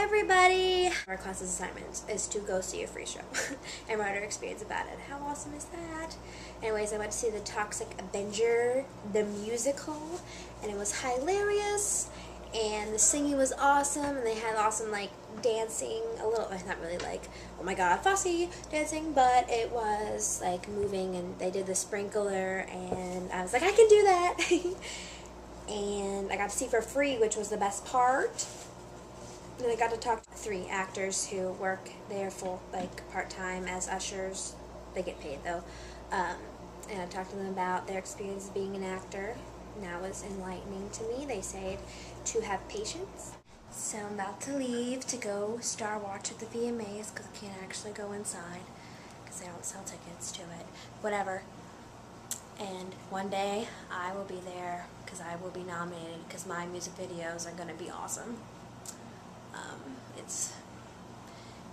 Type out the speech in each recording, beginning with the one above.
everybody! Our class's assignment is to go see a free show and write our experience about it. How awesome is that? Anyways, I went to see The Toxic Avenger, the musical, and it was hilarious, and the singing was awesome, and they had awesome, like, dancing, a little, not really like, oh my god, Fosse dancing, but it was, like, moving, and they did the sprinkler, and I was like, I can do that! And I got to see for free, which was the best part. And I got to talk to 3 actors who work there full, like, part-time as ushers. They get paid, though. And I talked to them about their experience being an actor. And that was enlightening to me. They said to have patience. So I'm about to leave to go star watch at the VMAs because I can't actually go inside because they don't sell tickets to it. Whatever. And one day I will be there because I will be nominated because my music videos are going to be awesome.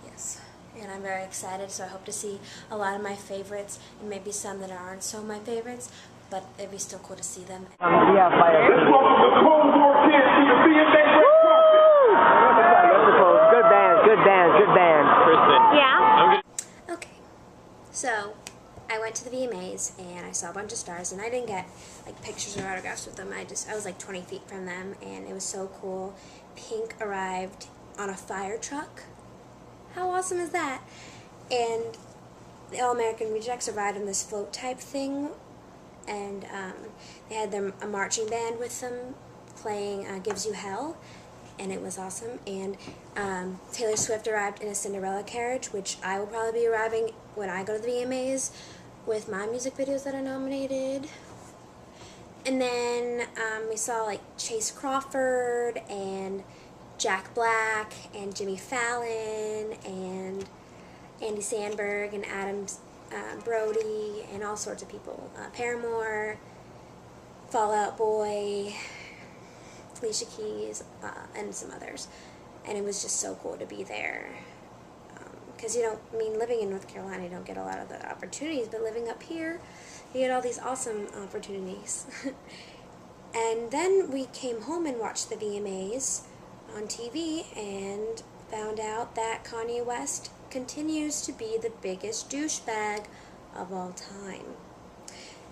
Yes, and I'm very excited, so I hope to see a lot of my favorites and maybe some that aren't so my favorites, but it'd be still cool to see them. Yeah, fire. Good band. Kristen. Yeah? Okay, so I went to the VMAs and I saw a bunch of stars, and I didn't get like pictures or autographs with them. I was like 20 feet from them, and it was so cool. Pink arrived on a fire truck. How awesome is that? And the All-American Rejects arrived in this float type thing, and they had a marching band with them playing Gives You Hell, and it was awesome. And Taylor Swift arrived in a Cinderella carriage, which I will probably be arriving when I go to the VMAs with my music videos that are nominated. And then we saw like Chase Crawford and Jack Black and Jimmy Fallon and Andy Samberg and Adam Brody and all sorts of people. Paramore, Fall Out Boy, Alicia Keys, and some others. And it was just so cool to be there. Because living in North Carolina, you don't get a lot of the opportunities, but living up here, you get all these awesome opportunities. And then we came home and watched the VMAs on TV and found out that Kanye West continues to be the biggest douchebag of all time.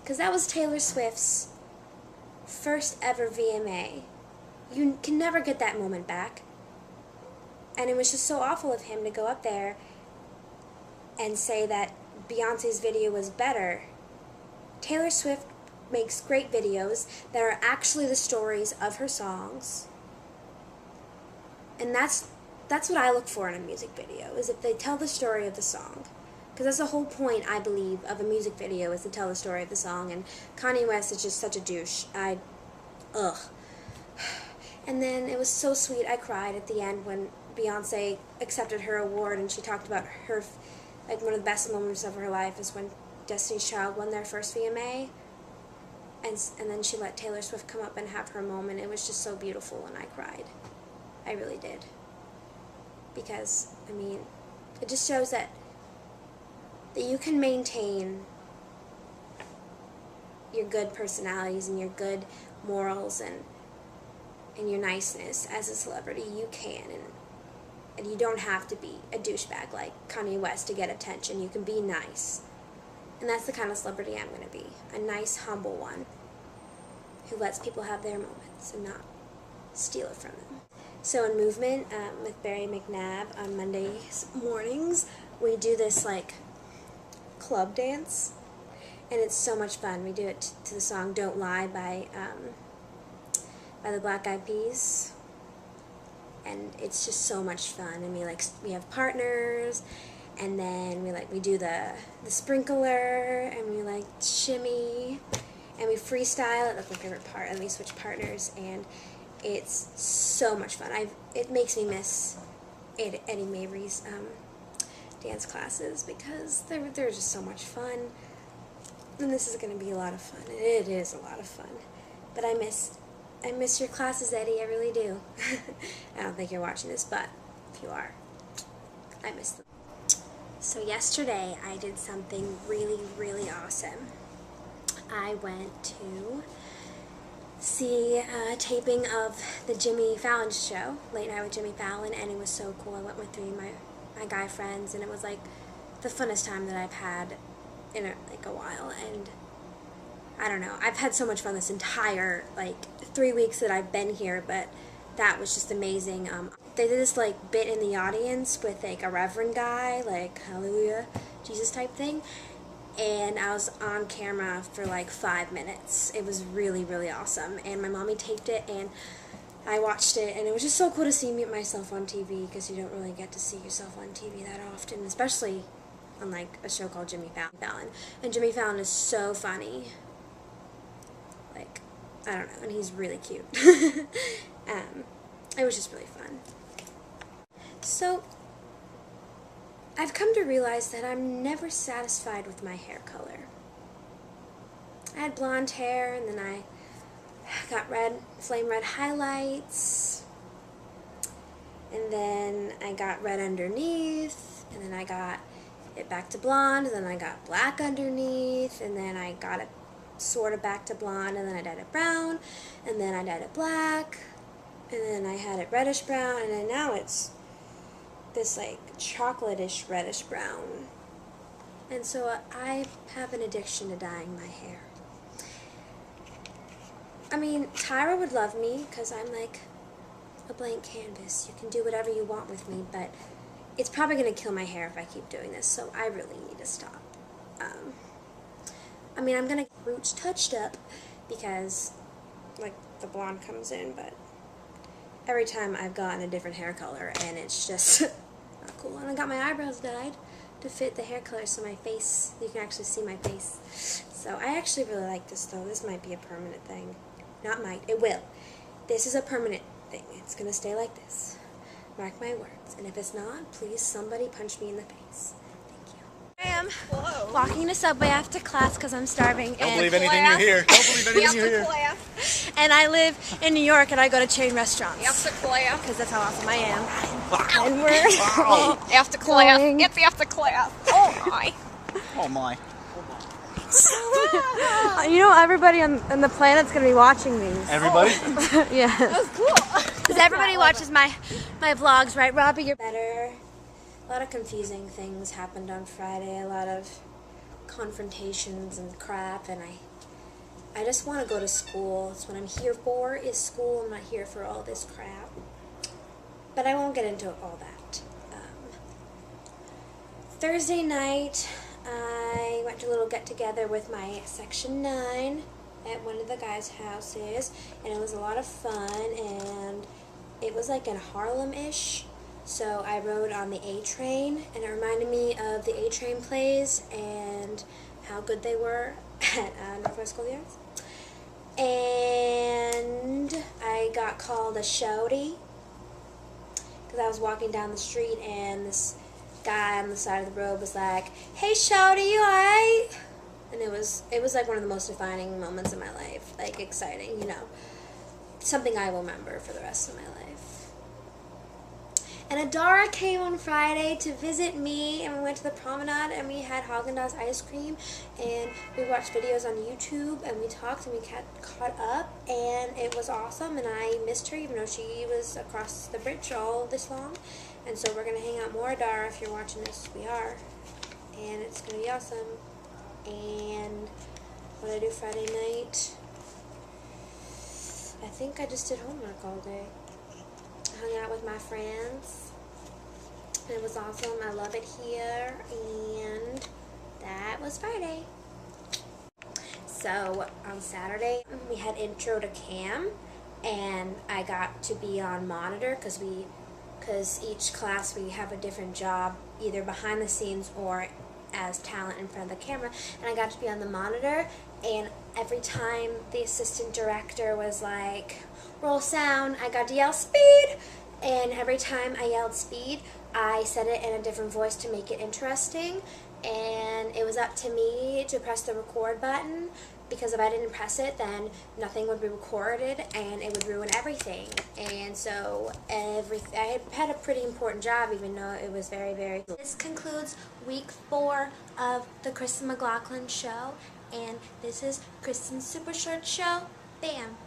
Because that was Taylor Swift's first ever VMA. You can never get that moment back. And it was just so awful of him to go up there and say that Beyonce's video was better. Taylor Swift makes great videos that are actually the stories of her songs. And that's what I look for in a music video, is if they tell the story of the song. Because that's the whole point, I believe, of a music video, is to tell the story of the song. And Kanye West is just such a douche. Ugh. And then it was so sweet, I cried at the end when Beyonce accepted her award, and she talked about her, like, one of the best moments of her life is when Destiny's Child won their first VMA. And then she let Taylor Swift come up and have her moment. It was just so beautiful, and I cried. I really did. Because, it just shows that you can maintain your good personalities and your good morals and your niceness as a celebrity. You can, and you don't have to be a douchebag like Kanye West to get attention. You can be nice. And that's the kind of celebrity I'm going to be. A nice, humble one who lets people have their moments and not steal it from them. So in Movement, with Barry McNabb on Mondays mornings, we do this, like, club dance. And it's so much fun. We do it to the song Don't Lie by the Black Eyed Peas. And it's just so much fun. And we have partners, and then we do the sprinkler, and we shimmy, and we freestyle it. That's my favorite part. And we switch partners, and it's so much fun. It makes me miss Eddie Mabry's dance classes because they're just so much fun. And this is going to be a lot of fun. It is a lot of fun. But I miss your classes, Eddie. I really do. I don't think you're watching this, but if you are, I miss them. So yesterday I did something really, really awesome. I went to see a taping of the Jimmy Fallon show, Late Night with Jimmy Fallon, and it was so cool. I went with three of my guy friends, and it was like the funnest time that I've had in a while. And I don't know, I've had so much fun this entire 3 weeks that I've been here, but that was just amazing. They did this bit in the audience with a reverend guy, hallelujah, Jesus type thing, and I was on camera for 5 minutes. It was really, really awesome, and my mommy taped it, and I watched it, and it was just so cool to see myself on TV, because you don't really get to see yourself on TV that often, especially on a show called Jimmy Fallon. And Jimmy Fallon is so funny. I don't know, and he's really cute. It was just really fun. So, I've come to realize that I'm never satisfied with my hair color. I had blonde hair, and then I got flame red highlights, and then I got red underneath, and then I got it back to blonde, and then I got black underneath, and then I got it sort of back to blonde, and then I dyed it brown, and then I dyed it black, and then I had it reddish brown, and then now it's this chocolate-ish reddish brown. And so I have an addiction to dyeing my hair. I mean, Tyra would love me, because I'm a blank canvas. You can do whatever you want with me, but it's probably going to kill my hair if I keep doing this, so I really need to stop. I mean, I'm going to get roots touched up, because the blonde comes in, but every time I've gotten a different hair color, and it's just not cool. And I got my eyebrows dyed to fit the hair color, so my face, you can actually see my face. So I actually really like this, though. This might be a permanent thing. Not might, it will. This is a permanent thing. It's going to stay like this. Mark my words. And if it's not, please somebody punch me in the face. Thank you. I am walking to Subway after class because I'm starving. Don't believe anything you hear. Don't believe anything you hear. And I live in New York, and I go to chain restaurants. Because that's how awesome I am. And we're after class. It's after class. Oh my. Oh my. You know, everybody on the planet's going to be watching these. Everybody? Yeah. That's cool. Because everybody watches my vlogs, right? Robbie, you're better. A lot of confusing things happened on Friday. A lot of confrontations and crap, and I just want to go to school. That's what I'm here for, is school. I'm not here for all this crap. But I won't get into all that. Thursday night, I went to a little get-together with my Section 9 at one of the guys' houses, and it was a lot of fun, and it was in Harlem-ish, so I rode on the A train, and it reminded me of the A train plays and how good they were at Northwest School of the Arts. And I got called a shouty because I was walking down the street, and this guy on the side of the road was like, "Hey, shouty, you alright?" And it was one of the most defining moments of my life, exciting, you know, something I will remember for the rest of my life. And Adara came on Friday to visit me, and we went to the promenade, and we had Haagen-Dazs ice cream, and we watched videos on YouTube, and we talked, and we caught up, and it was awesome, and I missed her, even though she was across the bridge all this long. And so we're going to hang out more, Adara. If you're watching this, we are. And it's going to be awesome. And what did I do Friday night? I think I just did homework all day. I hung out with my friends. And it was awesome. I love it here. And that was Friday. So on Saturday, we had intro to cam. And I got to be on monitor because each class we have a different job, either behind the scenes or as talent in front of the camera, and I got to be on the monitor, and every time the assistant director was like, "Roll sound," I got to yell "speed," and every time I yelled "speed," I said it in a different voice to make it interesting, and it was up to me to press the record button, because if I didn't press it, then nothing would be recorded, and it would ruin everything. And so I had a pretty important job, even though it was very, very... This concludes week 4 of the Kristen McLaughlin Show, and this is Kristen's Super Short Show. Bam!